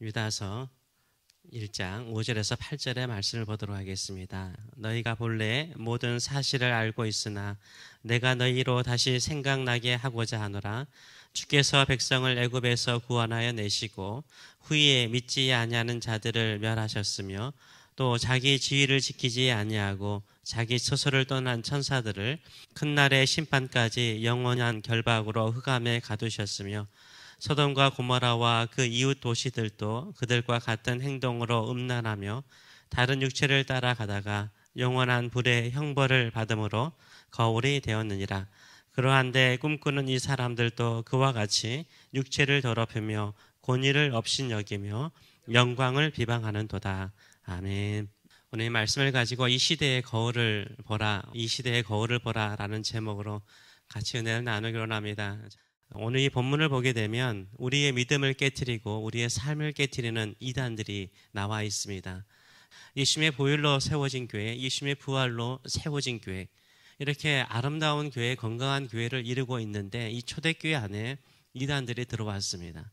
유다서 1장 5절에서 8절의 말씀을 보도록 하겠습니다. 너희가 본래 모든 사실을 알고 있으나 내가 너희로 다시 생각나게 하고자 하노라. 주께서 백성을 애굽에서 구원하여 내시고 후에 믿지 아니하는 자들을 멸하셨으며 또 자기 지위를 지키지 아니하고 자기 처소를 떠난 천사들을 큰 날의 심판까지 영원한 결박으로 흑암에 가두셨으며 소돔과 고모라와 그 이웃 도시들도 그들과 같은 행동으로 음란하며 다른 육체를 따라가다가 영원한 불의 형벌을 받음으로 거울이 되었느니라. 그러한데 꿈꾸는 이 사람들도 그와 같이 육체를 더럽히며 권위를 업신여기며 영광을 비방하는도다. 아멘. 오늘 이 말씀을 가지고 이 시대의 거울을 보라, 이 시대의 거울을 보라라는 제목으로 같이 은혜를 나누기로 합니다. 오늘 이 본문을 보게 되면 우리의 믿음을 깨트리고 우리의 삶을 깨트리는 이단들이 나와 있습니다. 예수님의 보혈로 세워진 교회, 예수님의 부활로 세워진 교회, 이렇게 아름다운 교회, 건강한 교회를 이루고 있는데 이 초대교회 안에 이단들이 들어왔습니다.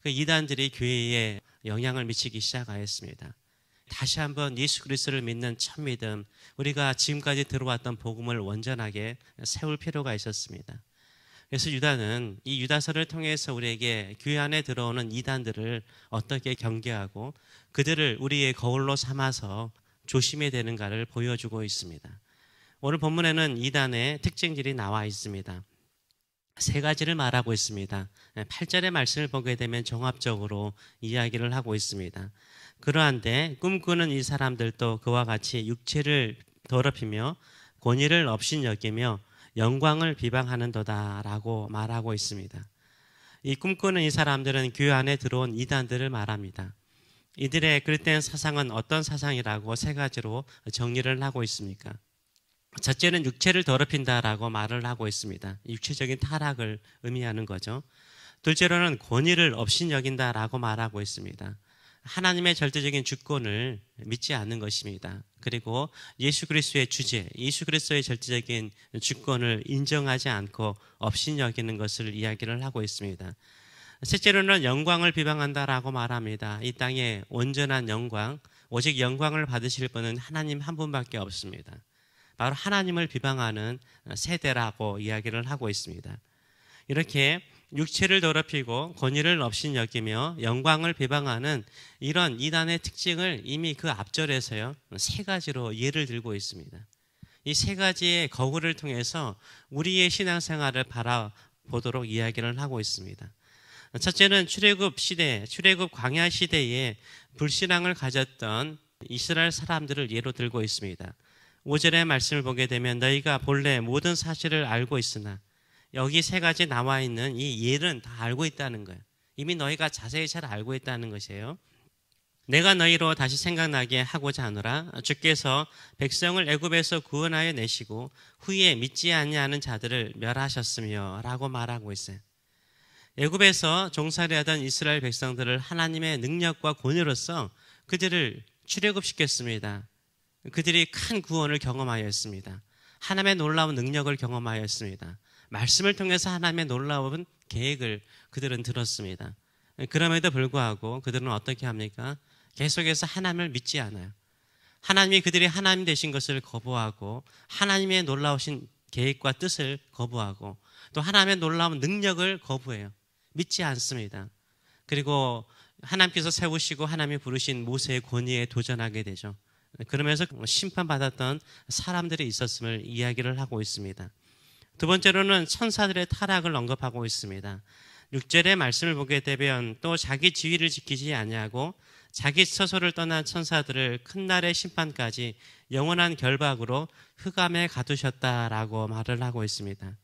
그 이단들이 교회에 영향을 미치기 시작하였습니다. 다시 한번 예수 그리스도를 믿는 첫 믿음, 우리가 지금까지 들어왔던 복음을 온전하게 세울 필요가 있었습니다. 그래서 유다는 이 유다서를 통해서 우리에게 교회 안에 들어오는 이단들을 어떻게 경계하고 그들을 우리의 거울로 삼아서 조심해야 되는가를 보여주고 있습니다. 오늘 본문에는 이단의 특징들이 나와 있습니다. 세 가지를 말하고 있습니다. 8절의 말씀을 보게 되면 종합적으로 이야기를 하고 있습니다. 그러한데 꿈꾸는 이 사람들도 그와 같이 육체를 더럽히며 권위를 업신여기며 영광을 비방하는도다라고 말하고 있습니다. 이 꿈꾸는 이 사람들은 교회 안에 들어온 이단들을 말합니다. 이들의 그릇된 사상은 어떤 사상이라고 세 가지로 정리를 하고 있습니까? 첫째는 육체를 더럽힌다라고 말을 하고 있습니다. 육체적인 타락을 의미하는 거죠. 둘째로는 권위를 업신여긴다라고 말하고 있습니다. 하나님의 절대적인 주권을 믿지 않는 것입니다. 그리고 예수 그리스도의 주제, 예수 그리스도의 절대적인 주권을 인정하지 않고 업신여기는 것을 이야기를 하고 있습니다. 셋째로는 영광을 비방한다라고 말합니다. 이 땅에 온전한 영광, 오직 영광을 받으실 분은 하나님 한 분밖에 없습니다. 바로 하나님을 비방하는 세대라고 이야기를 하고 있습니다. 이렇게 육체를 더럽히고 권위를 업신여기며 영광을 비방하는 이런 이단의 특징을 이미 그 앞절에서요 세 가지로 예를 들고 있습니다. 이 세 가지의 거울을 통해서 우리의 신앙생활을 바라보도록 이야기를 하고 있습니다. 첫째는 출애굽 시대, 출애굽 광야 시대에 불신앙을 가졌던 이스라엘 사람들을 예로 들고 있습니다. 5절의 말씀을 보게 되면 너희가 본래 모든 사실을 알고 있으나, 여기 세 가지 나와 있는 이 예는 다 알고 있다는 거예요. 이미 너희가 자세히 잘 알고 있다는 것이에요. 내가 너희로 다시 생각나게 하고자 하노라. 주께서 백성을 애굽에서 구원하여 내시고 후에 믿지 아니하는 자들을 멸하셨으며 라고 말하고 있어요. 애굽에서 종살이하던 이스라엘 백성들을 하나님의 능력과 권위로서 그들을 출애굽시켰습니다. 그들이 큰 구원을 경험하였습니다. 하나님의 놀라운 능력을 경험하였습니다. 말씀을 통해서 하나님의 놀라운 계획을 그들은 들었습니다. 그럼에도 불구하고 그들은 어떻게 합니까? 계속해서 하나님을 믿지 않아요. 하나님이 그들이 하나님 되신 것을 거부하고 하나님의 놀라우신 계획과 뜻을 거부하고 또 하나님의 놀라운 능력을 거부해요. 믿지 않습니다. 그리고 하나님께서 세우시고 하나님이 부르신 모세의 권위에 도전하게 되죠. 그러면서 심판받았던 사람들이 있었음을 이야기를 하고 있습니다. 두 번째로는 천사들의 타락을 언급하고 있습니다. 6절의 말씀을 보게 되면 또 자기 지위를 지키지 아니하고 자기 처소를 떠난 천사들을 큰 날의 심판까지 영원한 결박으로 흑암에 가두셨다라고 말을 하고 있습니다.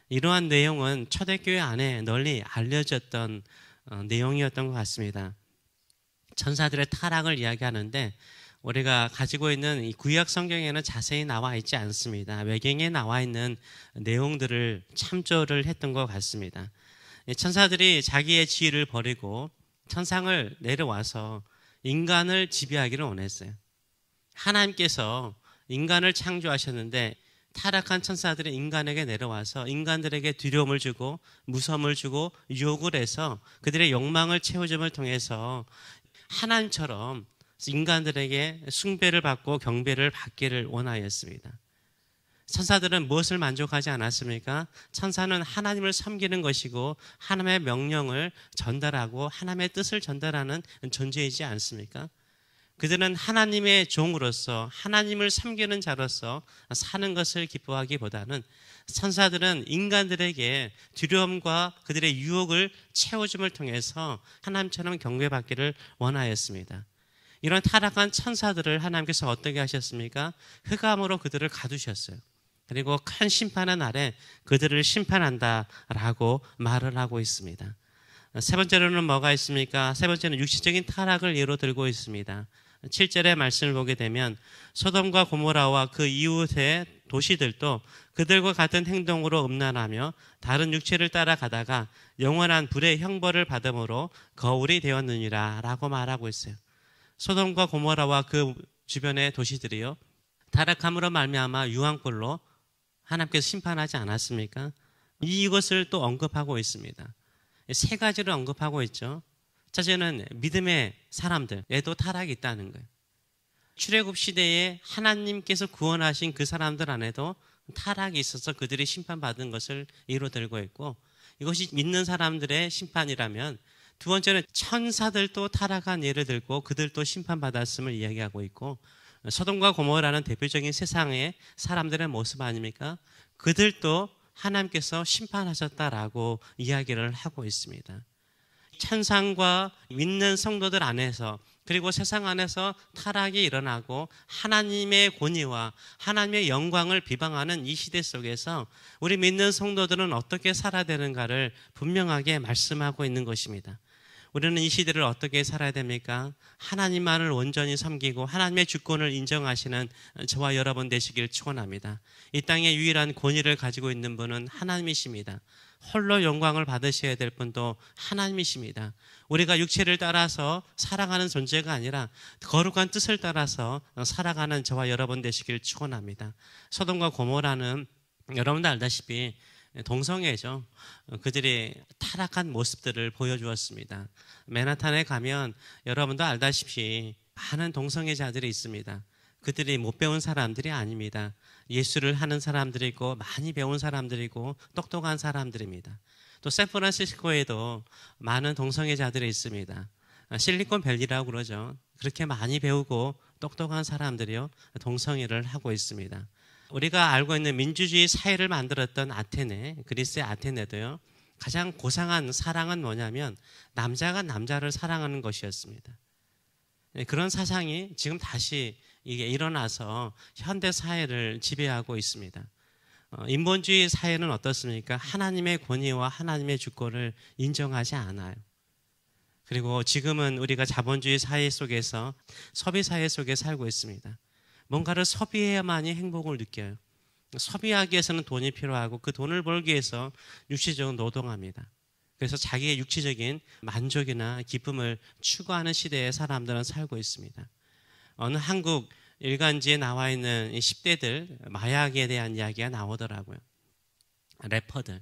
이러한 내용은 초대교회 안에 널리 알려졌던 내용이었던 것 같습니다. 천사들의 타락을 이야기하는데 우리가 가지고 있는 이 구약 성경에는 자세히 나와 있지 않습니다. 외경에 나와 있는 내용들을 참조를 했던 것 같습니다. 천사들이 자기의 지위를 버리고 천상을 내려와서 인간을 지배하기를 원했어요. 하나님께서 인간을 창조하셨는데 타락한 천사들이 인간에게 내려와서 인간들에게 두려움을 주고 무서움을 주고 유혹을 해서 그들의 욕망을 채워줌을 통해서 하나님처럼 인간들에게 숭배를 받고 경배를 받기를 원하였습니다. 천사들은 무엇을 만족하지 않았습니까? 천사는 하나님을 섬기는 것이고 하나님의 명령을 전달하고 하나님의 뜻을 전달하는 존재이지 않습니까? 그들은 하나님의 종으로서 하나님을 섬기는 자로서 사는 것을 기뻐하기보다는 천사들은 인간들에게 두려움과 그들의 유혹을 채워줌을 통해서 하나님처럼 경배받기를 원하였습니다. 이런 타락한 천사들을 하나님께서 어떻게 하셨습니까? 흑암으로 그들을 가두셨어요. 그리고 큰 심판의 날에 그들을 심판한다라고 말을 하고 있습니다. 세 번째로는 뭐가 있습니까? 세 번째는 육신적인 타락을 예로 들고 있습니다. 7절의 말씀을 보게 되면 소돔과 고모라와 그 이웃의 도시들도 그들과 같은 행동으로 음란하며 다른 육체를 따라가다가 영원한 불의 형벌을 받음으로 거울이 되었느니라 라고 말하고 있어요. 소돔과 고모라와 그 주변의 도시들이요, 타락함으로 말미암아 유황불로 하나님께서 심판하지 않았습니까? 이것을 또 언급하고 있습니다. 세 가지를 언급하고 있죠. 첫째는 믿음의 사람들에도 타락이 있다는 거예요. 출애굽 시대에 하나님께서 구원하신 그 사람들 안에도 타락이 있어서 그들이 심판받은 것을 예로 들고 있고, 이것이 믿는 사람들의 심판이라면 두 번째는 천사들도 타락한 예를 들고 그들도 심판받았음을 이야기하고 있고, 소돔과 고모라는 대표적인 세상의 사람들의 모습 아닙니까? 그들도 하나님께서 심판하셨다라고 이야기를 하고 있습니다. 천상과 믿는 성도들 안에서 그리고 세상 안에서 타락이 일어나고 하나님의 권위와 하나님의 영광을 비방하는 이 시대 속에서 우리 믿는 성도들은 어떻게 살아야 되는가를 분명하게 말씀하고 있는 것입니다. 우리는 이 시대를 어떻게 살아야 됩니까? 하나님만을 온전히 섬기고 하나님의 주권을 인정하시는 저와 여러분 되시길 축원합니다. 이 땅의 유일한 권위를 가지고 있는 분은 하나님이십니다. 홀로 영광을 받으셔야 될 분도 하나님이십니다. 우리가 육체를 따라서 살아가는 존재가 아니라 거룩한 뜻을 따라서 살아가는 저와 여러분 되시길 축원합니다. 소돔과 고모라는 여러분도 알다시피 동성애죠. 그들이 타락한 모습들을 보여주었습니다. 맨하탄에 가면 여러분도 알다시피 많은 동성애자들이 있습니다. 그들이 못 배운 사람들이 아닙니다. 예수를 하는 사람들이고 많이 배운 사람들이고 똑똑한 사람들입니다. 또 샌프란시스코에도 많은 동성애자들이 있습니다. 실리콘밸리라고 그러죠. 그렇게 많이 배우고 똑똑한 사람들이요, 동성애를 하고 있습니다. 우리가 알고 있는 민주주의 사회를 만들었던 아테네, 그리스의 아테네도요, 가장 고상한 사랑은 뭐냐면 남자가 남자를 사랑하는 것이었습니다. 그런 사상이 지금 다시 이게 일어나서 현대 사회를 지배하고 있습니다. 인본주의 사회는 어떻습니까? 하나님의 권위와 하나님의 주권을 인정하지 않아요. 그리고 지금은 우리가 자본주의 사회 속에서 소비 사회 속에 살고 있습니다. 뭔가를 소비해야만이 행복을 느껴요. 소비하기 위해서는 돈이 필요하고 그 돈을 벌기 위해서 육체적으로 노동합니다. 그래서 자기의 육체적인 만족이나 기쁨을 추구하는 시대에 사람들은 살고 있습니다. 어느 한국 일간지에 나와 있는 10대들 마약에 대한 이야기가 나오더라고요. 래퍼들.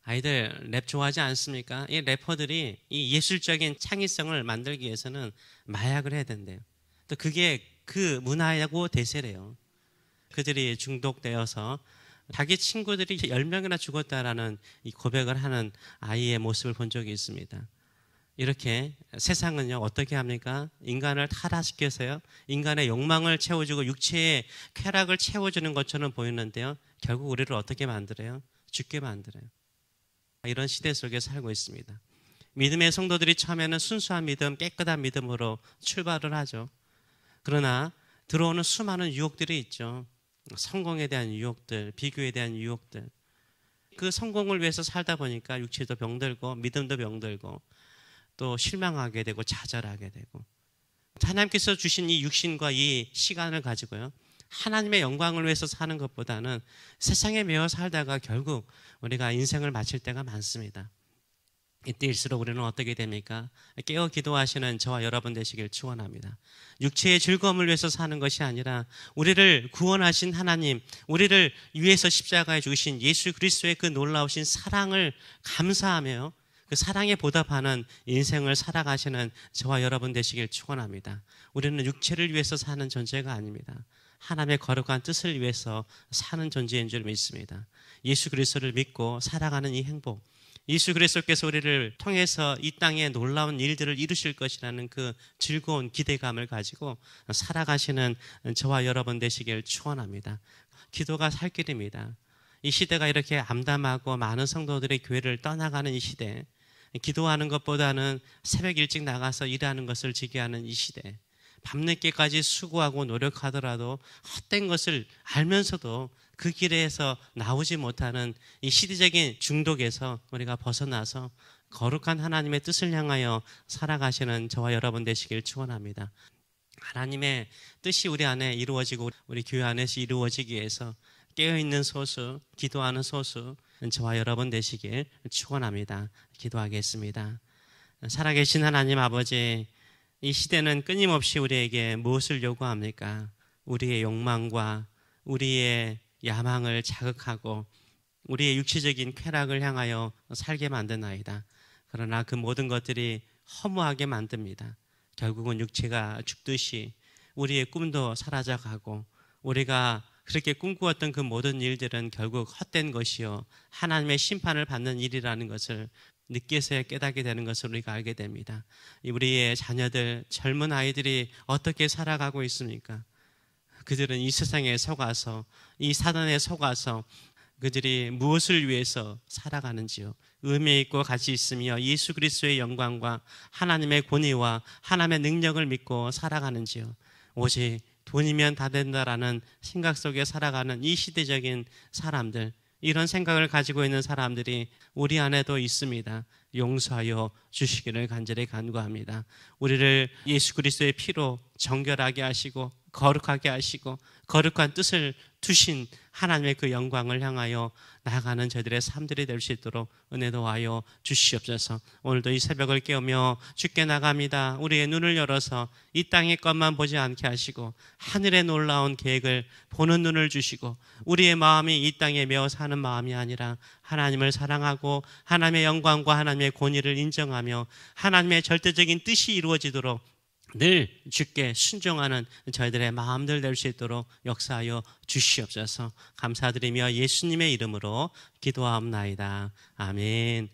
아이들 랩 좋아하지 않습니까? 이 래퍼들이 이 예술적인 창의성을 만들기 위해서는 마약을 해야 된대요. 또 그게 그 문화하고 대세래요. 그들이 중독되어서 자기 친구들이 10명이나 죽었다라는 이 고백을 하는 아이의 모습을 본 적이 있습니다. 이렇게 세상은요, 어떻게 합니까? 인간을 타락시켜서요, 인간의 욕망을 채워주고 육체의 쾌락을 채워주는 것처럼 보이는데요, 결국 우리를 어떻게 만들어요? 죽게 만들어요. 이런 시대 속에 살고 있습니다. 믿음의 성도들이 처음에는 순수한 믿음, 깨끗한 믿음으로 출발을 하죠. 그러나 들어오는 수많은 유혹들이 있죠. 성공에 대한 유혹들, 비교에 대한 유혹들. 그 성공을 위해서 살다 보니까 육체도 병들고 믿음도 병들고 또 실망하게 되고 좌절하게 되고, 하나님께서 주신 이 육신과 이 시간을 가지고요, 하나님의 영광을 위해서 사는 것보다는 세상에 매여 살다가 결국 우리가 인생을 마칠 때가 많습니다. 이때일수록 우리는 어떻게 됩니까? 깨어 기도하시는 저와 여러분 되시길 축원합니다. 육체의 즐거움을 위해서 사는 것이 아니라 우리를 구원하신 하나님, 우리를 위해서 십자가에 죽으신 예수 그리스도의 그 놀라우신 사랑을 감사하며 그 사랑에 보답하는 인생을 살아가시는 저와 여러분 되시길 축원합니다. 우리는 육체를 위해서 사는 존재가 아닙니다. 하나님의 거룩한 뜻을 위해서 사는 존재인 줄 믿습니다. 예수 그리스도를 믿고 살아가는 이 행복, 예수 그리스도께서 우리를 통해서 이 땅에 놀라운 일들을 이루실 것이라는 그 즐거운 기대감을 가지고 살아가시는 저와 여러분 되시길 축원합니다. 기도가 살 길입니다. 이 시대가 이렇게 암담하고 많은 성도들의 교회를 떠나가는 이 시대, 기도하는 것보다는 새벽 일찍 나가서 일하는 것을 지기하는 이 시대, 밤늦게까지 수고하고 노력하더라도 헛된 것을 알면서도 그 길에서 나오지 못하는 이 시대적인 중독에서 우리가 벗어나서 거룩한 하나님의 뜻을 향하여 살아가시는 저와 여러분 되시길 축원합니다. 하나님의 뜻이 우리 안에 이루어지고 우리 교회 안에서 이루어지기 위해서 깨어있는 소수, 기도하는 소수 저와 여러분 되시길 축원합니다. 기도하겠습니다. 살아계신 하나님 아버지, 이 시대는 끊임없이 우리에게 무엇을 요구합니까? 우리의 욕망과 우리의 야망을 자극하고 우리의 육체적인 쾌락을 향하여 살게 만드나이다. 그러나 그 모든 것들이 허무하게 만듭니다. 결국은 육체가 죽듯이 우리의 꿈도 사라져가고 우리가 그렇게 꿈꾸었던 그 모든 일들은 결국 헛된 것이요 하나님의 심판을 받는 일이라는 것을 늦게서야 깨닫게 되는 것을 우리가 알게 됩니다. 우리의 자녀들, 젊은 아이들이 어떻게 살아가고 있습니까? 그들은 이 세상에 속아서, 이 사단에 속아서 그들이 무엇을 위해서 살아가는지요. 의미 있고 가치 있으며 예수 그리스도의 영광과 하나님의 권위와 하나님의 능력을 믿고 살아가는지요. 오직 돈이면 다 된다라는 생각 속에 살아가는 이 시대적인 사람들, 이런 생각을 가지고 있는 사람들이 우리 안에도 있습니다. 용서하여 주시기를 간절히 간구합니다. 우리를 예수 그리스도의 피로 정결하게 하시고 거룩하게 하시고 거룩한 뜻을 두신 하나님의 그 영광을 향하여 나아가는 저희들의 삶들이 될 수 있도록 은혜도 하여 주시옵소서. 오늘도 이 새벽을 깨우며 주께 나갑니다. 우리의 눈을 열어서 이 땅의 것만 보지 않게 하시고 하늘의 놀라운 계획을 보는 눈을 주시고 우리의 마음이 이 땅에 매어 사는 마음이 아니라 하나님을 사랑하고 하나님의 영광과 하나님의 권위를 인정하며 하나님의 절대적인 뜻이 이루어지도록 늘 주께 순종하는 저희들의 마음들 될 수 있도록 역사하여 주시옵소서. 감사드리며 예수님의 이름으로 기도하옵나이다. 아멘.